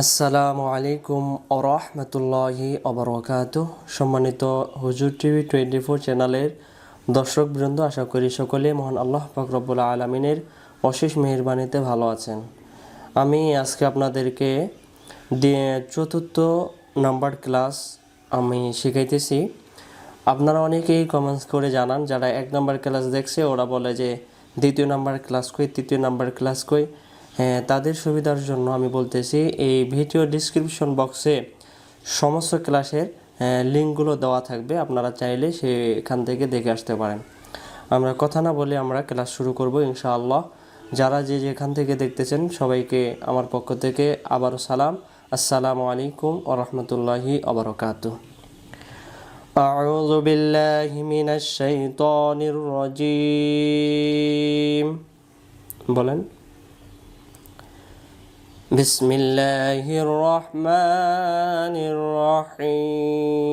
আসসালামু আলাইকুম ওরহমতুল্লাহি ওবারাকাতুহ। সম্মানিত হুজুর টিভি 24 চ্যানেলের দর্শকবৃন্দ, আশা করি সকলে মহান আল্লাহ পাক রব্বুল আলামিনের অশেষ মেহেরবানিতে ভালো আছেন। আমি আজকে আপনাদেরকে চতুর্থ নাম্বার ক্লাস আমি শিখাইতেছি। আপনারা অনেকেই কমেন্টস করে জানান, যারা 1 নাম্বার ক্লাস দেখছে ওরা বলে যে 2য় নাম্বার ক্লাস কই, 3য় নাম্বার ক্লাস কই। হ্যাঁ, তাদের সুবিধার জন্য আমি বলতেছি, এই ভিডিও ডিসক্রিপশন বক্সে সমস্ত ক্লাসের লিঙ্কগুলো দেওয়া থাকবে, আপনারা চাইলে সেখান থেকে দেখে আসতে পারেন। আমরা কথা না বলে আমরা ক্লাস শুরু করব ইনশাআল্লাহ। যারা যেখান থেকে দেখতেছেন সবাইকে আমার পক্ষ থেকে আবারও সালাম। আসসালামু আলাইকুম ওয়া রাহমাতুল্লাহি ওয়া বারাকাতুহু। আউযু বিল্লাহি মিনাশ শাইতানির রাজীম। বলেন, বিসমিল্লাহির রহমানির রহিম।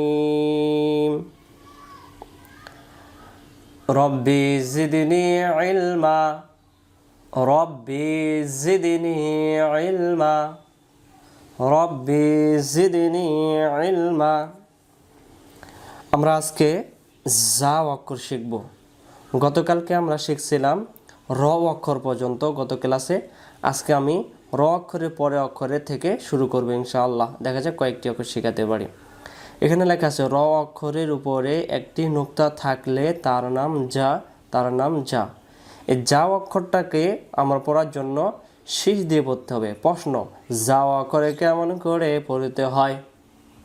রব্বি জিদনি ইলমা, রব্বি জিদনি ইলমা, রব্বি জিদনি ইলমা। আমরা আজকে যা অক্ষর শিখব। গতকালকে আমরা শিখছিলাম র অক্ষর পর্যন্ত গত ক্লাসে। আজকে আমি র অক্ষরের পরে অক্ষরের থেকে শুরু করব ইনশাআল্লাহ। দেখা যাক কয়েকটি অক্ষর শেখাতে পারি। এখানে লেখা আছে র অক্ষরের উপরে একটি নুক্তা থাকলে তার নাম যা, তার নাম যা। এই যা অক্ষরটাকে আমার পড়ার জন্য শীষ দিয়ে পড়তে হবে। প্রশ্ন, যা অক্ষরে কেমন করে পড়তে হয়?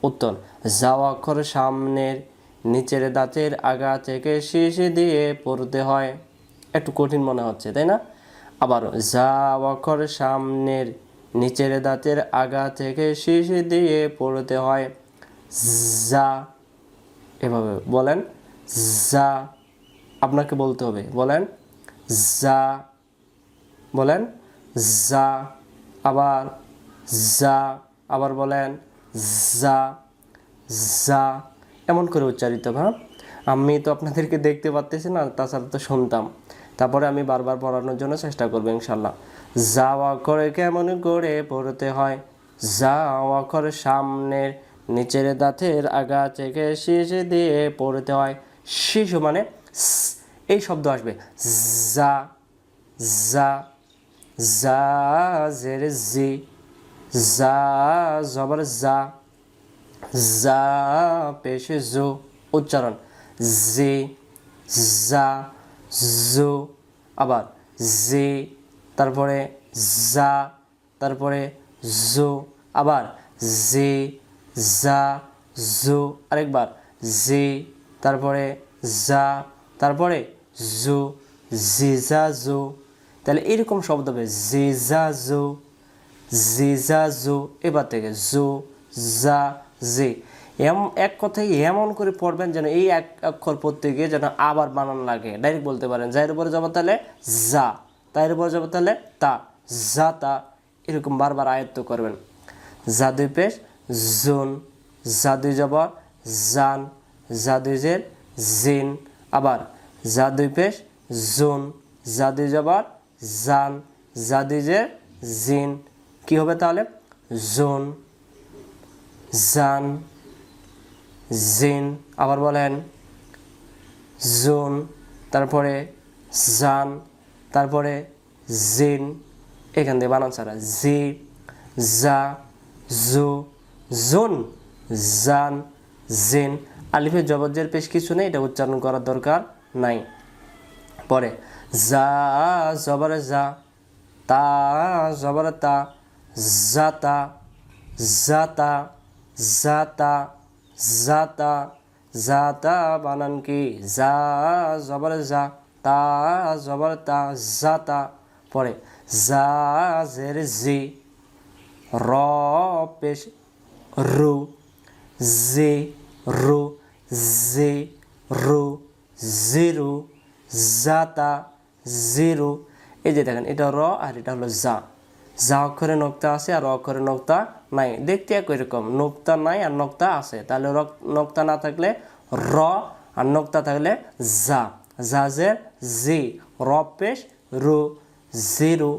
উত্তর, যা অক্ষরের সামনের নিচের দাঁতের আগা থেকে শীষ দিয়ে পড়তে হয়। একটু কঠিন মনে হচ্ছে, তাই না? আবার যা অক্ষরের সামনের নিচের দাঁতের আগা থেকে শীষ দিয়ে পড়তে হয়। যা, এভাবে বলেন, যা। আপনাকে বলতে হবে, বলেন যা, বলেন যা। আবার যা, আবার বলেন যা, যা। এমন করে উচ্চারিত হবে। আমি তো আপনাদেরকে দেখতে পাচ্তেছি না, তাছাড়া তো শুনতাম। তারপরে আমি বারবার পড়ানোর জন্য চেষ্টা করবো ইনশাল্লাহ। যা অক্ষরে কেমন করে পড়তে হয়? যা অক্ষরের সামনের নিচের দাঁতের আগা থেকে শীষ দিয়ে পড়তে হয়। শিশু মানে এই শব্দ আসবে, যা, যা, যা জের জি, যা জবর যা, যা পেশে জো। উচ্চারণ জি, যা, জো। আবার জি, তারপরে যা, তারপরে জো। আবার জি, যা, জো। আরেকবার জি, তারপরে যা, তারপরে জো। জিজা জো। তাহলে এরকম শব্দ হবে জিজা জো, জিজা জো। এবার থেকে জো, যা, জি। এক কথায় এমন করে পড়বেন যেন এই এক অক্ষর পড়তে গিয়ে যেন আবার বানান লাগে। ডাইরেক্ট বলতে পারেন, যার উপরে যাবো তাহলে যা, তার উপরে যাবো তাহলে তা, যা তা। এরকম বারবার আয়ত্ত করবেন। যা দুই পেশ জুন, যা দুই জবর জান, যা দুই জের জিন। আবার যা দুই পেশ জুন, যা দুই জবর জান, যা দুই জের জিন। কি হবে তাহলে? জুন, জান, জিন। আবার বলেন জুন, তারপরে জান, তারপরে জিন। এখান থেকে বানান ছাড়া জি, যা, জু, জুন, জান, জিন। আলিফের জবরজের পেশ কিছু নেই, এটা উচ্চারণ করার দরকার নাই। পরে যা জবর যা, তা জবর তা, জাতা, জাতা, জাতা, জাতা, জাতা। বানান কি? যা জবর যা, তা জবর তা, জাতা। পরে যা জের জি, র পেশ রু, জি, রু, জি, রু, জিরু, জাতা, জিরু। এই যে দেখেন, এটা র আর এটা হলো যা। যা অক্ষরে নোক্তা আছে আর র অক্ষরে নোক্তা নাই। দেখতে একই রকম, নোক্তা নাই আর নোক্তা আছে। তাহলে নোক্তা না থাকলে র, আর নোক্তা থাকলে যা। জাজের জি, র পেশ রু, জিরু।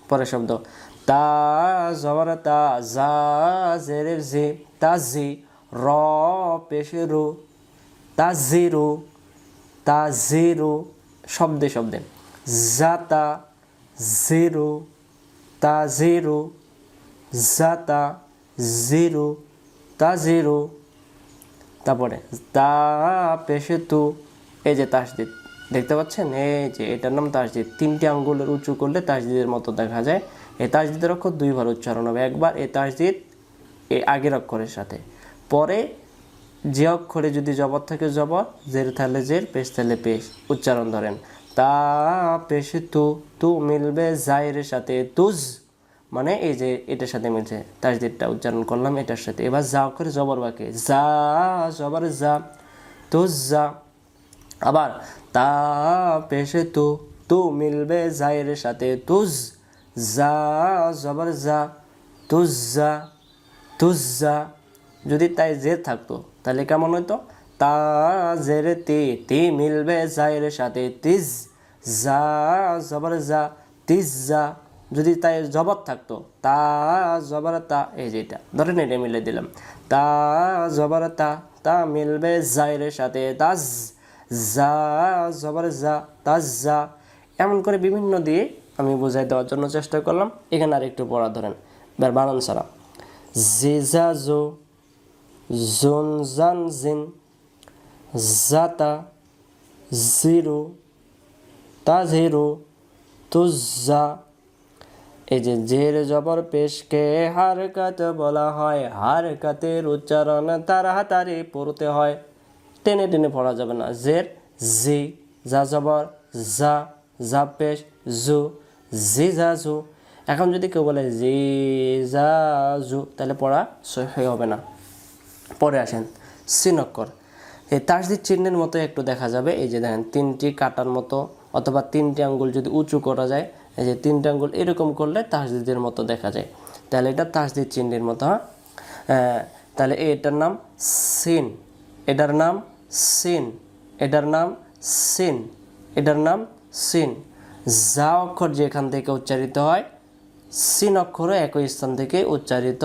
পরের শব্দ তা জবর তা, জা জেরের জে, তাজি, র পেশে রু, তাজিরু, তাজিরু, শব্দে শব্দে, জাতা, জিরু, তাজিরু, জাতা, জিরু, তাজিরু। তারপরে তা পেশে তু, এই যে তাসদিদ দেখতে পাচ্ছেন, এই যে এটার নাম তাসদিদ। 3টি আঙ্গুলের উঁচু করলে তাসদিদের মতো দেখা যায়। এই তাসদিদের অক্ষর 2বার উচ্চারণ হবে, একবার এই তাসদিদ এই আগের অক্ষরের সাথে, পরে যে অক্ষরে যদি জবর থাকে জবর, জের থাকলে জের, পেশ থাকলে পেশ, উচ্চারণ ধরেন তা পেশে তু, তু মিলবে জায়ের সাথে, তুজ, মানে এই যে এটার সাথে মিলছে, তাসদিদটা উচ্চারণ করলাম এটার সাথে। এবার যা অক্ষরে জবর বাকি, যা জবর যা, তুজ যা। আবার তা পেশে তু, তু মিলবে জায়ের সাথে, তুজ, যা জবর যা, তুজ যা, তুজ যা। যদি তাই জের থাকতো তাহলে কেমন হইতো, তা জের তি, তি মিলবে জায়ের সাথে, তিজ, যা জবর যা, তিজ যা। যদি তাই জবর থাকতো, তা জবর তা, এই যেটা ধরেন এটা মিলে দিলাম, তা জবর তা, তা মিলবে জায়ের সাথে, তাজ, যা জবর যা, তাজ যা। এমন করে বিভিন্ন দিয়ে আমি বোঝাই দেওয়ার জন্য চেষ্টা করলাম। এখানে আর একটু পড়া ধরেন, এবার বানান ছাড়া, জিজাজো, জুন জান জিন, জাতা, জিরু, তাজিরু, তুজা। এই যে জের জবর পেশকে হারকাত বলা হয়, হারকাতের উচ্চারণ তাড়াতাড়ি পড়তে হয়, টেনে টেনে পড়া যাবে না। জের জি, যা জবর যা, যা পেশ জু, জি যা জু। এখন যদি কেউ বলে জি যা জু, তাহলে পড়া সহি হবে না। পরে আসেন সিন অক্ষর, এই তাসদিদ চিহ্নের মতো একটু দেখা যাবে। এই যে দেখেন 3টি কাটার মতো, অথবা 3টি আঙ্গুল যদি উঁচু করা যায়, এই যে 3টি আঙ্গুল এরকম করলে তাসদিদের মতো দেখা যায়, তাহলে এটা তাসদিদ চিহ্নের মতো। তাহলে এটার নাম সিন, এটার নাম সিন, এটার নাম সিন, এটার নাম সিন। যা অক্ষর যেখান থেকে উচ্চারিত হয়, সিন অক্ষরও একই স্থান থেকে উচ্চারিত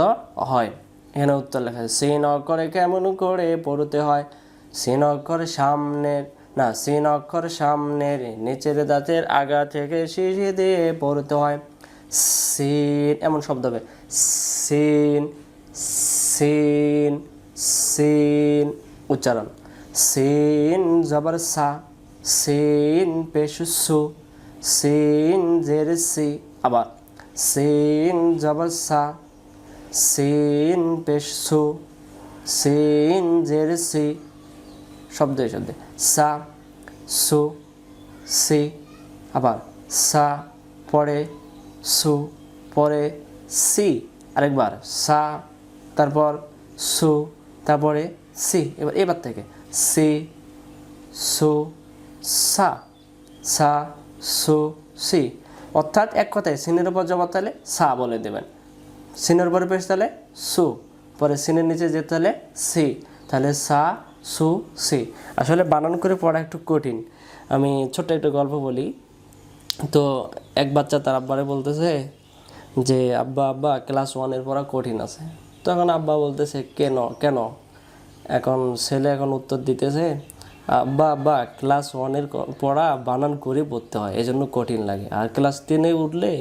হয়। এখানে উত্তর লেখা আছে, সিন অক্ষরে কেমন করে পড়তে হয়, সিন অক্ষর সামনের, না সিন অক্ষর সামনের নিচের দাঁতের আগা থেকে শিশি দিয়ে পড়তে হয়। সিন এমন শব্দ হবে, সিন, সিন, সিন, উচ্চারণ সিন জবর সা, সিন পেশ সু, সিন জের সি। আবার সিন জবর সা, সিন পেশ সু, সিন জের সি, শব্দে শব্দে, সা, সু, সি। আবার সা পরে সু, পরে সি, আরেকবার সা, তারপর সু, তারপরে সি। এবার থেকে সি, সু, সা, সা, সু, সি। অর্থাৎ এক কথায় সিনের উপর জবর তাহলে সা বলে দেবেন, সিনের উপরে পেশ তাহলে সু, পরে সিনের নিচে যেতে হলে সি, তাহলে সা, সু, সি। আসলে বানান করে পড়া একটু কঠিন। আমি ছোট্ট একটা গল্প বলি। তো এক বাচ্চা তার আব্বারে বলতেছে যে আব্বা আব্বা ক্লাস 1-এর পড়া কঠিন আছে। তখন আব্বা বলতেছে কেন কেন, এখন ছেলে এখন উত্তর দিতেছে, আব্বা আব্বা ক্লাস 1-এর পড়া বানান করে পড়তে হয়, এই জন্য কঠিন লাগে, আর ক্লাস 10-এ উঠলে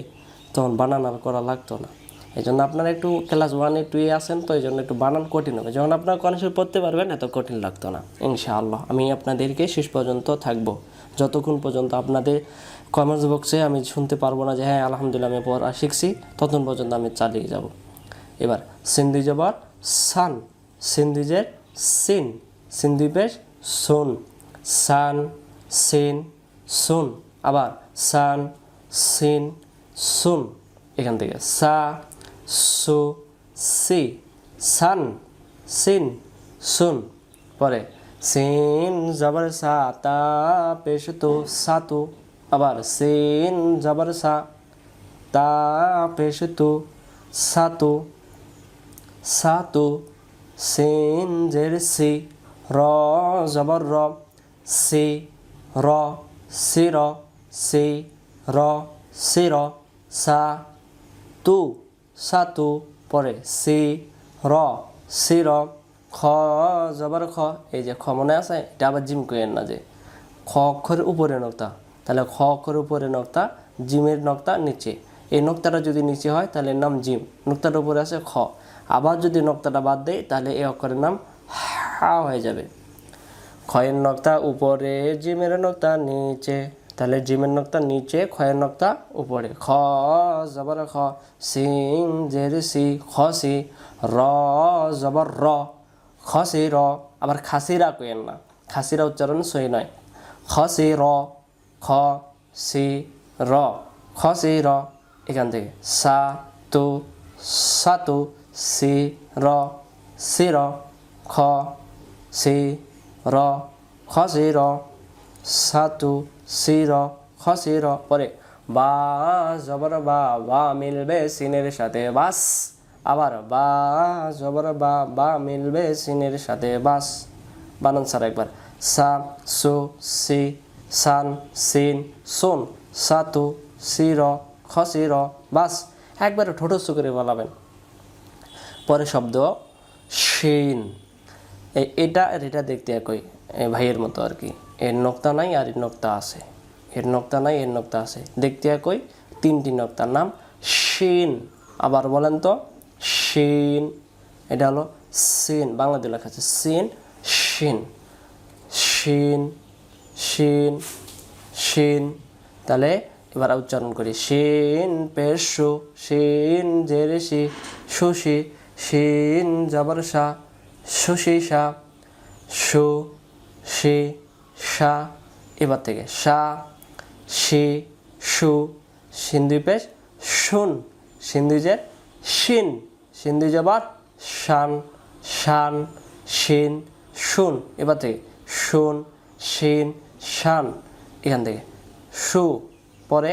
তখন বানান আর করা লাগতো না। এই জন্য আপনারা একটু ক্লাস 1-এ 2-এ আসেন, তো এই জন্য একটু বানান কঠিন হবে। যখন আপনারা কনসেপ্ট পড়তে পারবেন এত কঠিন লাগতো না। ইনশাআল্লাহ আমি আপনাদেরকে শেষ পর্যন্ত থাকবো, যতক্ষণ পর্যন্ত আপনাদের কমেন্টস বক্সে আমি শুনতে পারবো না যে হ্যাঁ আলহামদুলিল্লাহ আমি পড়া শিখছি, ততক্ষণ পর্যন্ত আমি চালিয়ে যাব। এবার সিন্ধি জবর সান, সিন্ধিজের সিন, সিন্ধি পেশ সুন, সান, সিন, সুন। আবার সান, সিন, সুন। এখান থেকে সা, সু, সি, সান, সিন, সুন। পরে সিন জবর সা, তা পেশ তু, সাতু। আবার সিন জবর সা, তা পেশ তু, সাতু, সাতু। সিন জের সি, র জবর র, সি, র, সির, সি, র, সির। সা, তু সাতু, পরে সি র সির, খ জবর খ, এই যে খ মনে আছে, এটা আবার জিম করেন না যে খ অক্ষরের উপরে নক্তা, তাহলে খ অক্ষরের উপরে নক্তা, জিমের নক্তা নিচে, এই নক্তাটা যদি নিচে হয় তাহলে এর নাম জিম, নক্তাটার উপরে আছে খ, আবার যদি নক্তাটা বাদ দেয় তাহলে এই অক্ষরের নাম হা হয়ে যাবে। খয়ের নক্তা উপরে, জিমের নক্তা নিচে, তাহলে জিমের নক্তা নিচে, খয়ের নক্তা উপরে, খ জবর খ, সিং জের সি, খসি, র জবর র, খসি র, আবার খাসিরা কইেন না, খাসিরা উচ্চারণ সই নয়, খসি র, খ সি র, খসি র, এখান থেকে সা তু সাতু, সি র সির, খ সি র খসি র, সাতু সি র খসি র, পরে বা জবর বা, বা মিলবে সিনের সাথে বাস, আবার বা জবর বা, বা মিলবে সিনের সাথে বাস, বানান ছাড়া একবার, সা সু সি সান সিন সুন, সাতু সি র খসি র, বাস, একবারে ঠোঁটস্থ করে বলাবেন। পরে শব্দ শিন, এটা আর এটা দেখতে একই ভাইয়ের মতো আর কি, এর নক্তা নাই আর এর নক্তা আছে, এর নক্তা নাই এর নক্তা আছে, দেখতে একই, তিনটি নক্তার নাম শিন। আবার বলেন তো শিন, এটা হলো সিন, বাংলাতে লেখা আছে সিন শিন, শিন শিন শিন, তাহলে এবার উচ্চারণ করি, শিন পেশু, শিন জেরেসি, সুশি, শিন জবর সা, সুশি সা, সু শি সা, এবার থেকে সা শি সু, সিন্ধু পেশ শুন, সিন্ধু জের শিন, সিন্ধু জবর শান, শান শিন শুন, এবার থেকে শুন শিন শান, এখান থেকে সু, পরে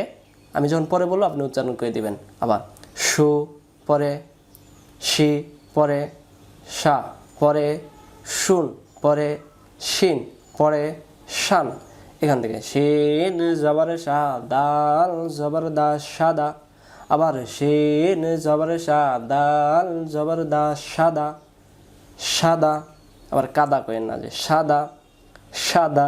আমি যখন পরে বলবো আপনি উচ্চারণ করে দিবেন, আবার সু, পরে শি, পরে সা, পরে শুন, পরে শিন, পরে শান, এখান থেকে শিন জবর সা, দাল জবর দা সাদা, আবার শিন জবর সা, দাল জবর দা সাদা, সাদা, আবার কাদা কয়েন না যে সাদা, সাদা,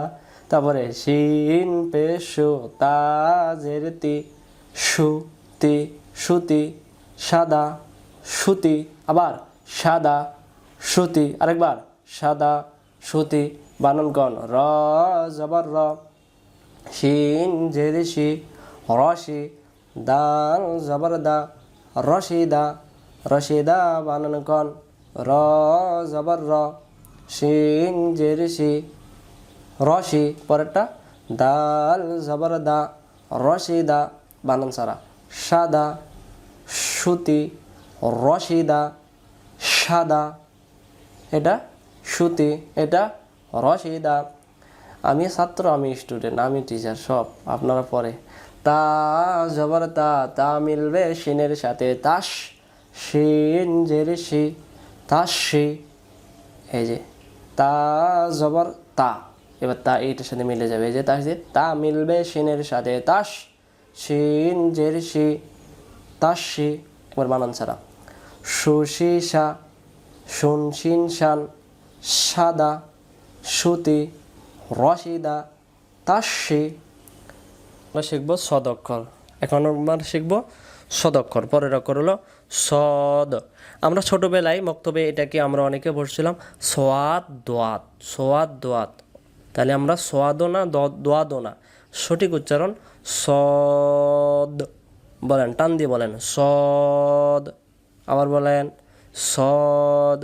তারপরে শিন পেশু তাজের তি, সুতি, সুতি, সাদা সুতি, আবার সাদা সুতি, আরেকবার সাদা সুতি, বানানগণ র জবর র, শিন জেরিসি, রশি, দাল জবর দা, রশিদা, রশিদা, বানানগণ র জবর র, শিন জেরিসি রশি, পরেরটা দাল জবর দা, রশিদা, বানান সারা, সাদা সুতি, রশিদা সাদা, এটা সুতি, এটা রশিদা। আমি ছাত্র, আমি স্টুডেন্ট, আমি টিচার, সব আপনারা পরে। তা জবর তা, তা মিলবে শিনের সাথে তাস, শিন জেরে শি, তাসি, এই যে তা জবর তা, এবার তা এইটার সাথে মিলে যাবে, এই যে তাসি, তা মিলবে শিনের সাথে তাস, শিন জেরে শি তাসি, একবার বানান ছাড়া, সুশিসা, শুনশিন শান, সাদা সুতি, রশিদা, তাসি। আমরা শিখব সদক্ষর, এখন আমরা শিখব সদক্ষর, পরের অক্ষর হলো সদ। আমরা ছোটোবেলায় মক্তবে এটাকে আমরা অনেকে পড়ছিলাম সোয়াদ দোয়াত, সোয়াদ দোয়াত, তাহলে আমরা সোয়াদও না দোয়াদও না, সঠিক উচ্চারণ সদ, বলেন টান দিয়ে বলেন সদ, আবার বলেন সদ।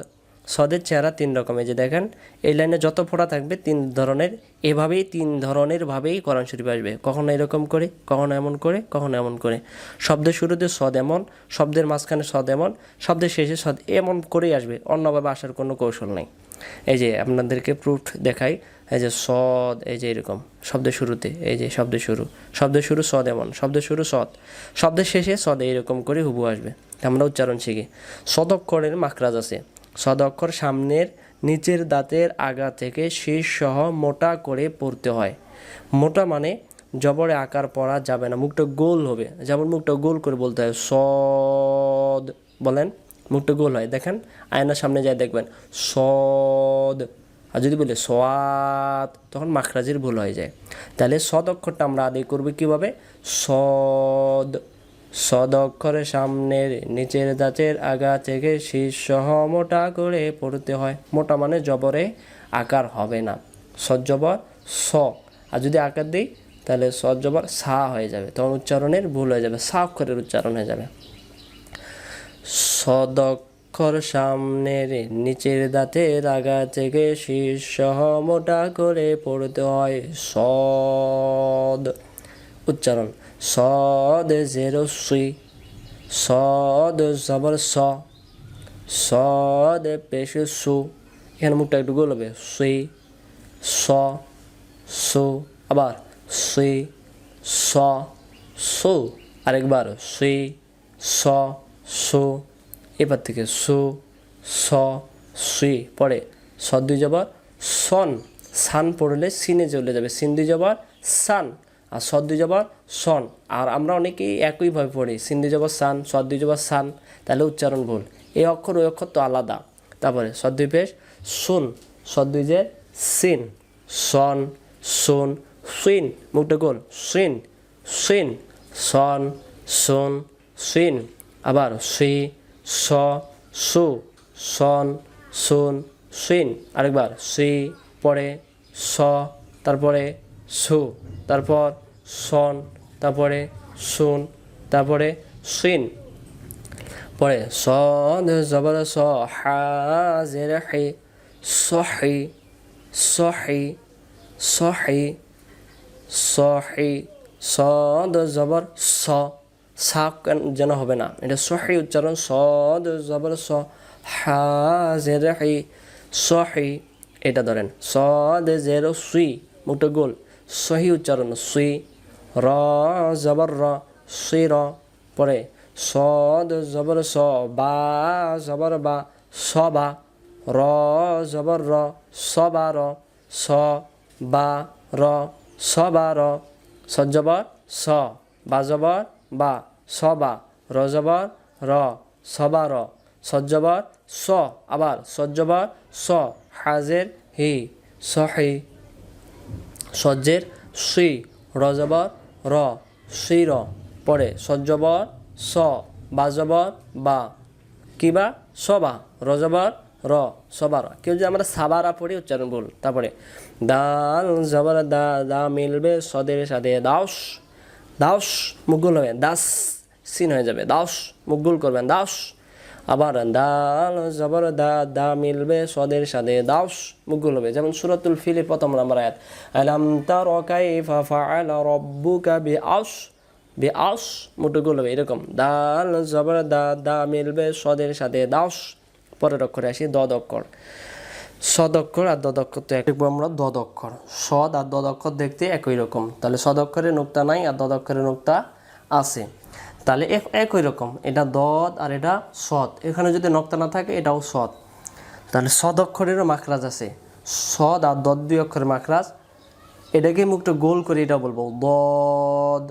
সদের চেহারা তিন রকমের, যে দেখেন এই লাইনে যত ফোঁটা থাকবে তিন ধরনের, এভাবেই তিন ধরনের ভাবেই কোরআন শরীফ আসবে, কখনো এরকম করে, কখনো এমন করে, কখনো এমন করে। শব্দের শুরুতে সদ এমন, শব্দের মাঝখানে সদ এমন, শব্দের শেষে সদ এমন করেই আসবে, অন্যভাবে আসার কোনো কৌশল নেই। এই যে আপনাদেরকে প্রুফ দেখাই, এই যে সদ, এই যে এরকম শব্দের শুরুতে, এই যে শব্দের শুরু সদ এমন, শব্দের শুরু সদ, শব্দের শেষে সদ এইরকম করে হুবু আসবে। আমরা উচ্চারণ শিখি। সদক্ষরের মাখরাজ আছে। সদক্ষর সামনের নিচের দাঁতের আগা থেকে শীষ সহ মোটা করে পড়তে হয়। মোটা মানে জবরে আকার পড়া যাবে না, মুখটা গোল হবে। যেমন মুখটা গোল করে বলতে হয় সদ, বলেন মুখটা গোল হয়। দেখেন আয়নার সামনে যায় দেখবেন সদ। আর যদি বলে সোয়াত তখন মাখরাজের ভুল হয়ে যায়। তাহলে সদ অক্ষরটা আমরা আদায় করবো কীভাবে? সদ, সদ অক্ষরের সামনের নিচের দাঁতের আগা থেকে শীর্ষসহ মোটা করে পড়তে হয়। মোটা মানে জবরে আকার হবে না, সদ জবর স। আর যদি আকার দিই তাহলে সদ জবর সা হয়ে যাবে, তখন উচ্চারণের ভুল হয়ে যাবে, সা অক্ষরের উচ্চারণ হয়ে যাবে। সদ অক্ষর সামনের নিচের দাঁতের আগা থেকে শীর্ষসহ মোটা করে পড়তে হয় সদ। উচ্চারণ সদ জেরো সুই, সদ জবর স, সদ পেশ সু। এখানে মুখটা একটু গোল হবে, সুই স সু। আবার সুই স সু, আরেকবার সুই স সু। এবার থেকে সু স সুই। পরে স দুই জবর সন, সান পড়লে সিনে চলে যাবে, সিন দুই জবর সান, আর স দুই জবর সন। আর আমরা অনেকেই একইভাবে পড়ি, সিন দুই জবর সান, স দুই জবর সান, তাহলে উচ্চারণ ভুল। এই অক্ষর ওই অক্ষর তো আলাদা। তারপরে স দুই পেশ সুন, স দুই যে সিন, সন সুন সুইন, মুখটা গোল সুইন সুইন, সন সুন সুইন। আবার সুই স সু, সন সুন সুইন। আরেকবার সুই, পরে স, তারপরে সু, তারপর সন, তারপরে সুন, তারপরে সুইন। পরে সদ জবর স, হা জের হি, সহি সহি সহি সহি। সদ জবর স, সা যেন হবে না, এটা সহি উচ্চারণ। সদ জবর স, হা জের হি সহি। এটা ধরেন সদ জেরো সুই, মুখটা গোল, সহি উচ্চারণ সুই। র জবর র, সুই র। পরে সদ জবর স, বা জবর বা, স বা। র জবর র, স বা র, স বা র, স বা র। স জবর স, বা জবর বা, স বা। র জবর র, স বা র। স জবর স, আবার স জবর স, হাজের হি সহি। সজ্জের সুই, র জবর র, সুই র। পরে স জবর স, বা জবর বা, কিবা সবা, র জবর র, সবার। কেউ যদি আমরা সাবারা পড়ি উচ্চারণ ভুল। তারপরে দাল জবর দা, দা মিলবে সদের সাথে দাস, দাস মুগুল হবে, দাস সিন হয়ে যাবে, দাস মুগুল করবেন দাস। আবার দাল জবর দা, দা মিলবে সদের সাথে দাস মুগুল হবে। যেমন সূরাতুল ফিলের প্রথম নম্বর আয়াত, আলাম তারা কাইফা ফাআলা রাব্বুকা বিআস, বিআস মুটুগুল হবে এরকম। দাল জবর দা, দা মিলবে সদের সাথে দাস। পরের অক্ষরে আসি দদ অক্ষর। সদ অক্ষর আর দদ অক্ষর তো দেখবো আমরা। দদ অক্ষর, সদ আর দদ অক্ষর দেখতে একই রকম, তাহলে সদ অক্ষরে নোক্তা নাই আর দদ অক্ষরে নোক্তা আছে, তাহলে একই রকম। এটা দদ আর এটা সদ, এখানে যদি নোক্তা না থাকে এটাও সদ। তাহলে সদ অক্ষরেরও মাখরাজ আছে, সদ আর দদ দুই অক্ষরের মাখরাজ। এটাকে মুখটা গোল করে এটা বলবো দদ।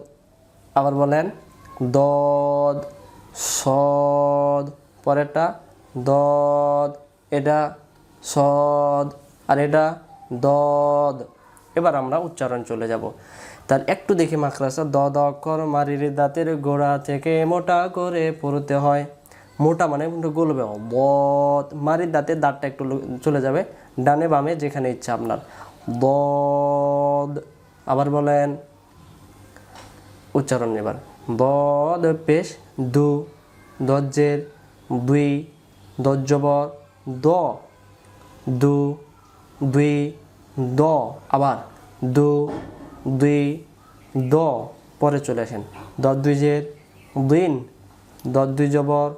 আবার বলেন দদ, সদ, পরেরটা দদ, এটা সদ, আর এটা দদ। এবার আমরা উচ্চারণ চলে যাব। তার একটু দেখি মাখরাজটা। দদ অক্ষর মারির দাঁতের গোড়া থেকে মোটা করে পড়তে হয়। মোটা মানে গোল হবে, দদ। মারির দাঁতের দাঁতটা একটু চলে যাবে ডানে বামে যেখানে ইচ্ছা আপনার, দদ। আবার বলেন উচ্চারণ এবার, দদ পেশ দু, দজ্জের দুই, দজ্জবর দ, দু দুই দ। আবার দু দুই দ। পরে চলে আসেন, দদ দুই জের দিন, দদ দুই জবর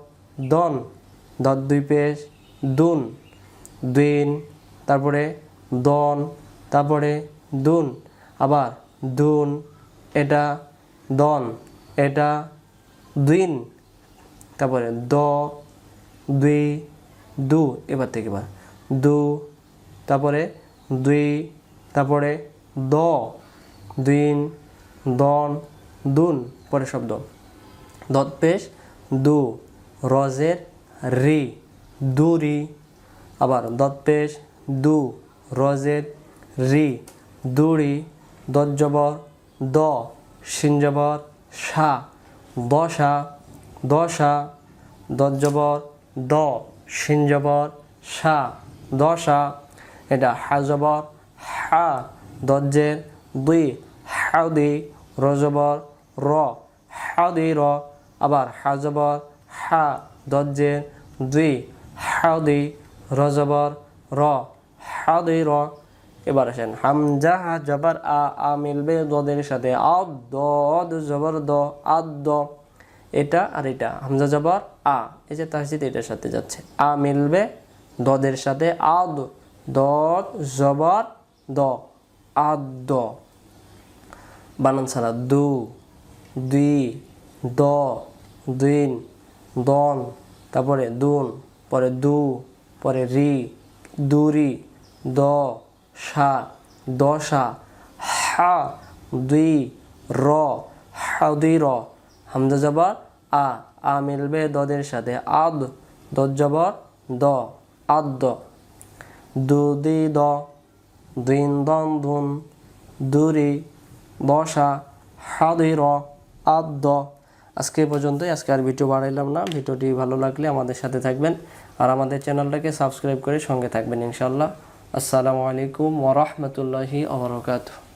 দন, দদ দুই পেশ দুন, দিন, তারপরে দন, তারপরে দুন। আবার দুন, এটা দন, এটা দিন, তারপরে দ দুই দু। এবার থেকে এবার দু, তারপরে দুই, তারপরে দ, দিন, দন দুন পরে শব্দ দত পেশ দু রজের রি দুরি আবার দত পেশ দু রজের রি দুরি দত জবর দ শিন জবর সা দশা দশা দত জবর দ শিন জবর সা দশা এটা হা জবর হা দজ্জের দুই হাউদি র জবর র হাউদি র আবার হা জবর হা দজ্জের দুই হাউদি র জবর র হাউদি র এবার আসেন হামজা হা জবর আ মিলবে দদের সাথে আদ জবর দ আদ এটা আর এটা হামজা জবর আ এই যে তাহজিদ এটার সাথে যাচ্ছে আ মিলবে দদের সাথে আদ দদ জবর দ আদ বানান ছাড়া দু দুই দ দুইন দন তারপরে দুন পরে দু পরে রি দুরি দ সা দশা হা দুই র হাউদি র হামজা জবর আ মিলবে দদের সাথে আদ দদ জবর দ আদ দুদি দ দুইন দন দুন দুরি দশা হাউদি র আদ আজকে পর্যন্তই আজকে আর ভিডিও বাড়াইলাম না ভিডিওটি ভালো লাগলে আমাদের সাথে থাকবেন আর আমাদের চ্যানেলটাকে সাবস্ক্রাইব করে সঙ্গে থাকবেন ইনশাআল্লাহ আসসালামু আলাইকুম ওয়া রাহমাতুল্লাহি ওয়া বারাকাতুহু